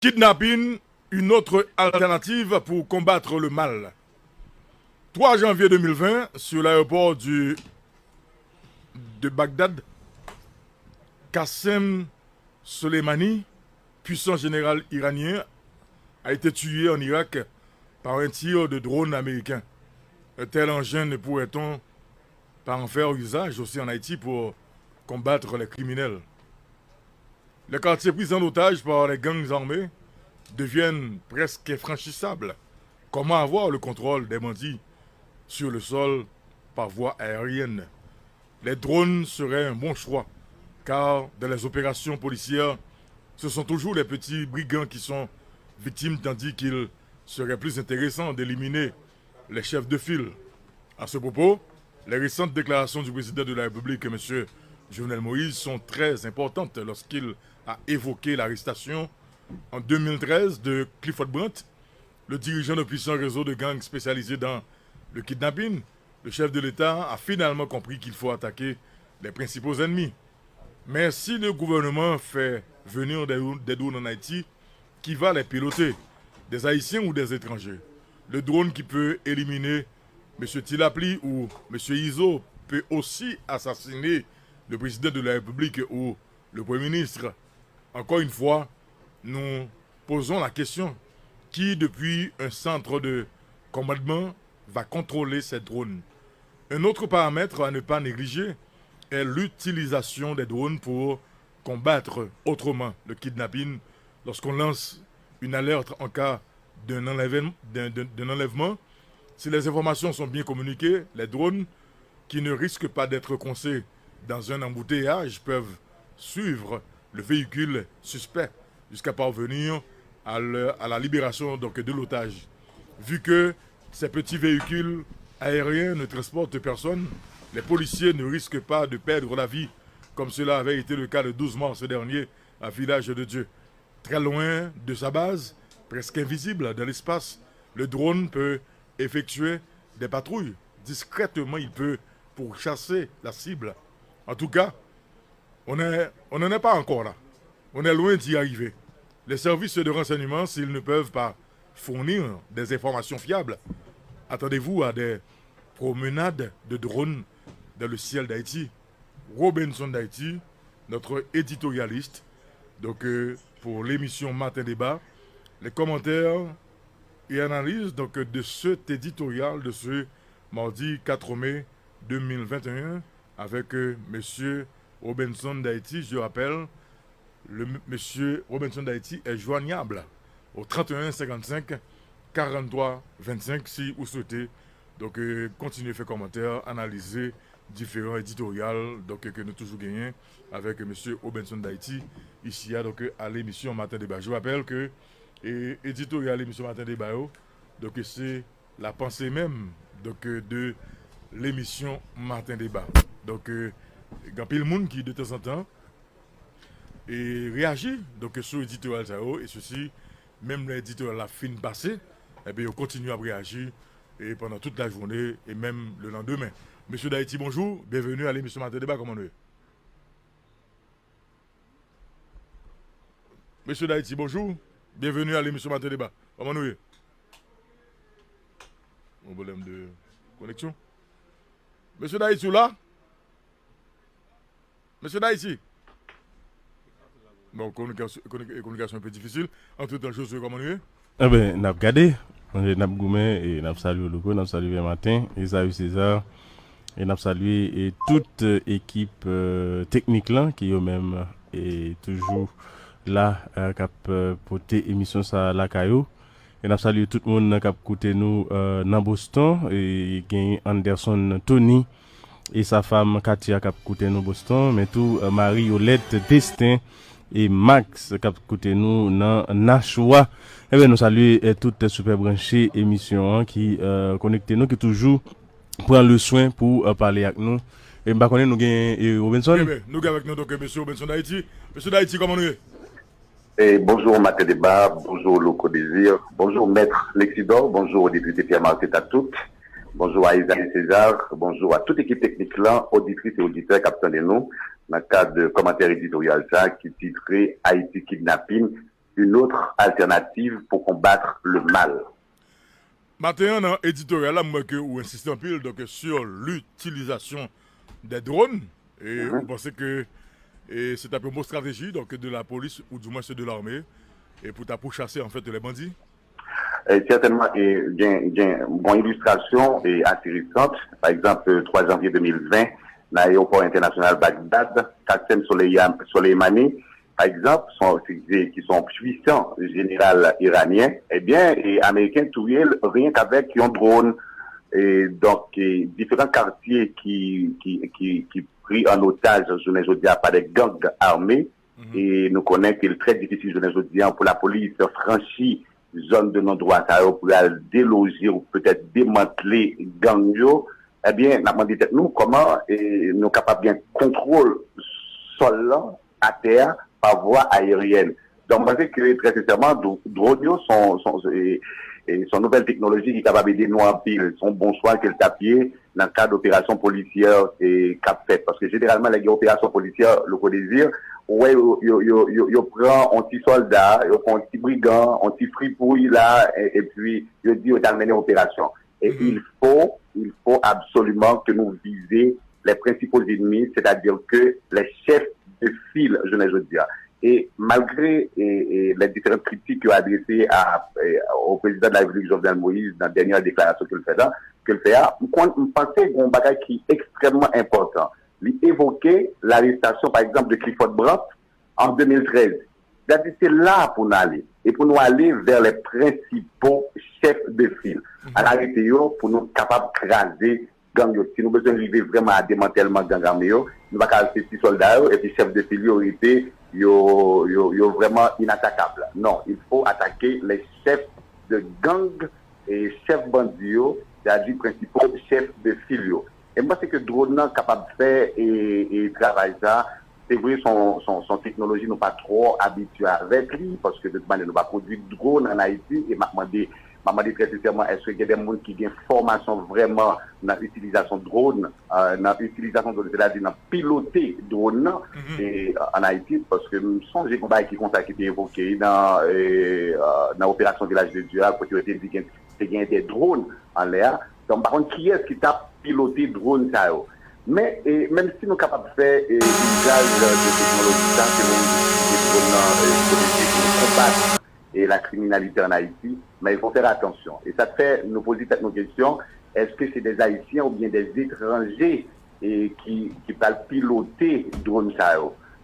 Kidnapping, une autre alternative pour combattre le mal. 3 janvier 2020, sur l'aéroport de Bagdad, Qassem Soleimani, puissant général iranien, a été tué en Irak par un tir de drone américain. Un tel engin ne pourrait-on pas en faire usage aussi en Haïti pour combattre les criminels? Les quartiers pris en otage par les gangs armés deviennent presque infranchissables. Comment avoir le contrôle des bandits sur le sol par voie aérienne? Les drones seraient un bon choix, car dans les opérations policières, ce sont toujours les petits brigands qui sont victimes, tandis qu'il serait plus intéressant d'éliminer les chefs de file. À ce propos, les récentes déclarations du président de la République, M. Jovenel Moïse, sont très importantes lorsqu'il a évoqué l'arrestation en 2013 de Clifford Brandt, le dirigeant d'un puissant réseau de gangs spécialisé dans le kidnapping. Le chef de l'État a finalement compris qu'il faut attaquer les principaux ennemis. Mais si le gouvernement fait venir des drones en Haïti, qui va les piloter? Des Haïtiens ou des étrangers? Le drone qui peut éliminer M. Tilapli ou M. Izo peut aussi assassiner le président de la République ou le Premier ministre. Encore une fois, nous posons la question: qui, depuis un centre de commandement, va contrôler ces drones? Un autre paramètre à ne pas négliger est l'utilisation des drones pour combattre autrement le kidnapping. Lorsqu'on lance une alerte en cas d'un enlèvement, si les informations sont bien communiquées, les drones, qui ne risquent pas d'être coincés dans un embouteillage, peuvent suivre le véhicule suspect jusqu'à parvenir à la libération donc, de l'otage. Vu que ces petits véhicules aériens ne transportent personne, les policiers ne risquent pas de perdre la vie, comme cela avait été le cas le 12 mars dernier à Village de Dieu. Très loin de sa base, presque invisible dans l'espace, le drone peut effectuer des patrouilles. Discrètement, il peut pourchasser la cible. En tout cas, on n'en est pas encore là. On est loin d'y arriver. Les services de renseignement, s'ils ne peuvent pas fournir des informations fiables, attendez-vous à des promenades de drones dans le ciel d'Haïti. Robinson d'Haïti, notre éditorialiste, donc pour l'émission Matin Débat, les commentaires et analyses donc, de cet éditorial de ce mardi 4 mai 2021 avec M. Robinson d'Haïti. Je rappelle, M. Robinson d'Haïti est joignable au 31 55 43 25 si vous souhaitez donc continuer à faire commentaires, analyser différents éditoriaux donc, que nous toujours gagnons avec M. Robinson d'Haïti ici donc, à l'émission Matin Débat. Je rappelle que éditorial l'émission Matin Débat, donc c'est la pensée même donc, de l'émission Matin Débat. Donc, il y a plein de monde qui de temps en temps et réagit donc sur l'éditorial et ceci, même l'éditorial la fin passée, et bien on continue à réagir et pendant toute la journée et même le lendemain. Monsieur d'Haïti, bonjour, bienvenue à l'émission Matin Débat, comment nous? Monsieur d'Haïti, bonjour, bienvenue à l'émission Matin Débat, comment nous? Un problème de connexion. Monsieur d'Haïti, là? Monsieur d'Haïti? Bon, communication un peu difficile. En tout temps, je suis comment nous? Eh bien, nous avons regardé, nous avons goumé et nous avons salué le logo, nous avons salué le matin, Isaïe César, et nous avons salué toute équipe technique là, qui eux-mêmes est toujours là, qui a porté émission ça la caillou. Et nous avons salué tout le monde qui a écouté nous dans Boston, et Anderson Tony et sa femme Katia qui a écouté nous Boston, mais tout Marie-Olette Destin et Max qui a écouté nous dans Nashua. Eh bien, nous saluons toutes super branchées émissions qui connectent nous, qui toujours prennent le soin pour parler avec nous. Et nous avons Robinson. Eh bien, nous avons avec nous donc M. Robinson d'Haïti. M. d'Haïti, comment nous? Et bonjour Matin Débat, bonjour Loco Désir, bonjour Maître Lexidor, bonjour au député Pierre-Marc à toutes, bonjour à Isaïe César, bonjour à toute équipe technique là, auditrices et auditeurs qui attendent nous dans le cadre de commentaire éditorial ça qui titrait Haïti Kidnapping, une autre alternative pour combattre le mal. Maintenant, dans l'éditorial, moi, que vous insistez un peu donc, sur l'utilisation des drones. Et vous pensez que c'est un peu une stratégie donc, de la police, ou du moins ceux de l'armée, et pour chasser en fait les bandits? Certainement, il y a une illustration assez récente. Par exemple, le 3 janvier 2020, l'aéroport international Bagdad, Qassem Soleimani, par exemple, qui sont puissants général iraniens, eh bien, les Américains touillent rien qu'avec un drone. Et donc, différents quartiers qui pris en otage, je ne dis pas des gangs armés, et nous connaissons qu'il est très difficile, je ne dis pour la police franchir zone de non-droit pour déloger ou peut-être démanteler gang yo. Eh bien, nous avons dit nous comment nous sommes capables de contrôler sol à terre par voie aérienne. Donc, je pense que très sincèrement, drones son nouvelle technologie qui est capable d'aider nous en pile, son bon choix qu'elle tapier dans le cadre d'opérations policières et cap fait. Parce que généralement, les opérations policières, le co-désir, ouais, yo prend un petit soldat, yo prend un petit brigand, un petit fripouille là, et puis, yo dit, yo t'a mené opération. Et il faut absolument que nous visions les principaux ennemis, c'est-à-dire que les chefs de file, je ne veux dire. Et malgré les différentes critiques qu'il a adressées au président de la République, Jovenel Moïse, dans la dernière déclaration qu'il fait, je pensais qu'on bagage qui est extrêmement important. Il évoquait l'arrestation, par exemple, de Clifford Brandt en 2013. C'est là pour nous aller. Et pour nous aller vers les principaux chefs de file. À l'arrêter, pour nous capables de craser gang. Si nous besoin d'arriver vraiment à démantèlement gang armé, nous va casser petits soldats et puis chefs de file été yo vraiment inattaquable. Non, il faut attaquer les chefs de gang et chefs bandits, c'est-à-dire principaux chefs de file. Et moi, c'est que drone est capable de faire et travailler ça. C'est vrai, son technologie n'est pas trop habituée avec lui, parce que de toute manière, nous va conduire drone en Haïti, et m'a demandé très sincèrement, est-ce qu'il y a des gens qui ont une formation vraiment dans l'utilisation de drone, c'est-à-dire dans piloter drone en Haïti, parce que nous sommes des combats qui ont été évoqués dans l'opération Village de Dieu, quand il a été dit qu'il y a des drones en l'air. Donc, par contre, qui est-ce qui t'a piloté drone ça? Mais même si nous sommes capables de faire usage de technologie, c'est nous combattre et la criminalité en Haïti, mais il faut faire attention. Et ça fait nous poser cette question, est-ce que c'est des Haïtiens ou bien des étrangers qui peuvent piloter drone ça?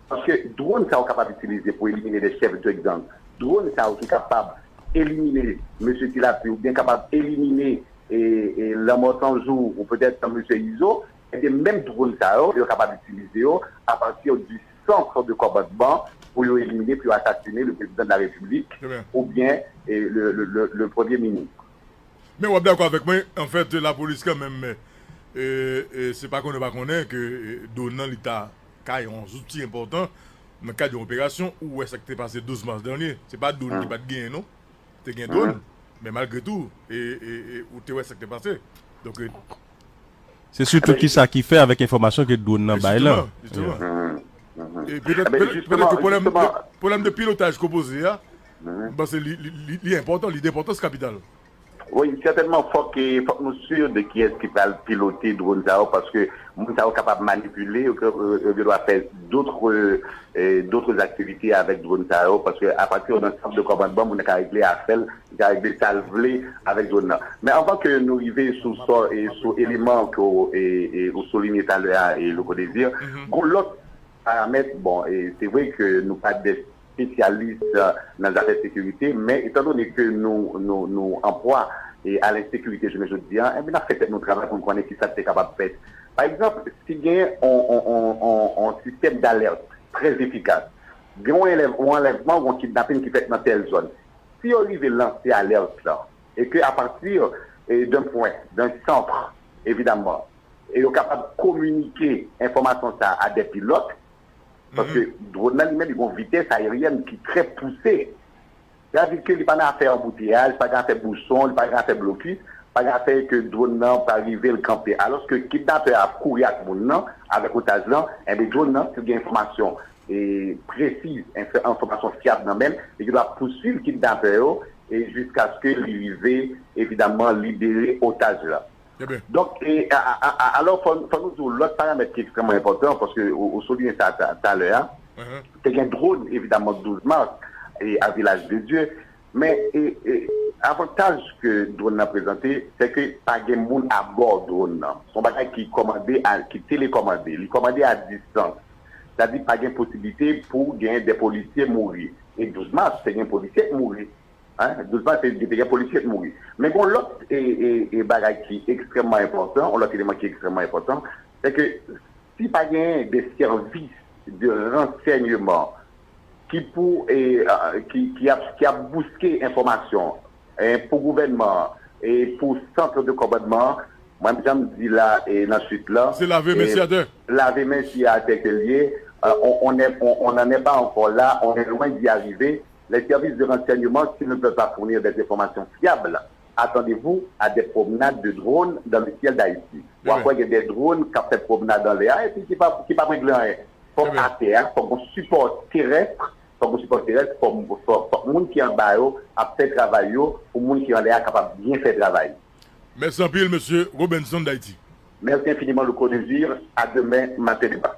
Parce que drone ça est capable d'utiliser pour éliminer des chefs de gang. Drone ça est capable d'éliminer M. Tilapi ou bien capable d'éliminer l'homme sans jour ou peut-être M. Iso. Et même drone ça est capable d'utiliser à partir du centre de combattement pour éliminer, puis assassiner le président de la République ou bien le Premier ministre. Mais on est d'accord avec moi, en fait, la police quand même, c'est pas qu'on ne va connaître que donnant l'État a un outil important dans le cadre d'une opération où est-ce que tu es passé 12 mars dernier. C'est pas drone qui va te gagner, non? Tu gagné drone, mais malgré tout, où tu es est-ce que tu es passé. Donc, c'est surtout qui fait avec l'information que drone n'a pas là. Justement. Et peut-être que le problème de pilotage composé, c'est important, l'importance capitale. Oui, certainement, il faut que nous soyons de qui est-ce qui va piloter drone parce que nous sommes capables de manipuler, on doit faire d'autres activités avec drone parce qu'à partir d'un centre de commandement, on a réglé à faire, on a réglé salver avec drone. Mais avant que nous arrivions sur éléments que vous soulignez tout à l'heure et le co-désir, l'autre paramètre, bon, et c'est vrai que nous pas des spécialistes dans les affaires de sécurité, mais étant donné que nous employons à l'insécurité, je me dis, bien, on a fait notre travail pour connaître qui ça c'est capable de faire. Par exemple, s'il y a un système d'alerte très efficace, il y a un enlèvement ou un kidnapping qui fait dans telle zone, si on arrive à lancer l'alerte là, et qu'à partir d'un point, d'un centre, évidemment, et on est capable de communiquer l'information à des pilotes, parce que drone lui-même, ils ont une vitesse aérienne qui est très poussée. C'est-à-dire qu'il n'y a pas à faire embouteillage, pas à faire bouchon, pas à faire blocus, pas à faire que drone n'a pas arriver le camper. Alors que kidnappeur a couru avec mon nom, avec otage là, et bien drone n'a, c'est une information. précise, information fiable dans même, et qui doit poursuivre le kidnappeur et jusqu'à ce qu'il arrive évidemment libérer otage là. Donc, alors, faut nous dire l'autre paramètre qui est extrêmement important, parce que au souligné ça tout à l'heure, c'est un drone, évidemment, 12 mars, et à Village de Dieu, mais avantage que le drone a présenté, c'est que pas de monde à bord drone. Son bagage qui est commandé, qui est télécommandé, il est commandé à distance. C'est-à-dire pas de possibilité pour gagner des policiers mourir. Et 12 mars, c'est un policier mourir. 12 mars, c'est des policiers mourir. Mais bon, l'autre bagage qui est extrêmement important, l'autre élément qui est extrêmement important, c'est que si pas de des services de renseignement qui a bousqué l'information pour le gouvernement et pour le centre de commandement, moi, je me dis là, et ensuite là. C'est laver messieurs. Laver messieurs à lié. On n'en est pas encore là, on est loin d'y arriver. Les services de renseignement, s'ils ne peuvent pas fournir des informations fiables, attendez-vous à des promenades de drones dans le ciel d'Haïti. Ou après, il y a des drones qui font des promenades dans les airs et puis qui ne pas régler rien. Il faut à terre, il faut un support terrestre, pour les gens qui sont en bas, à faire travail, pour les gens qui sont en l'air, capable de bien faire travail. Merci un peu, monsieur Robinson d'Haïti. Merci infiniment, le co-désir. À demain, matin débat.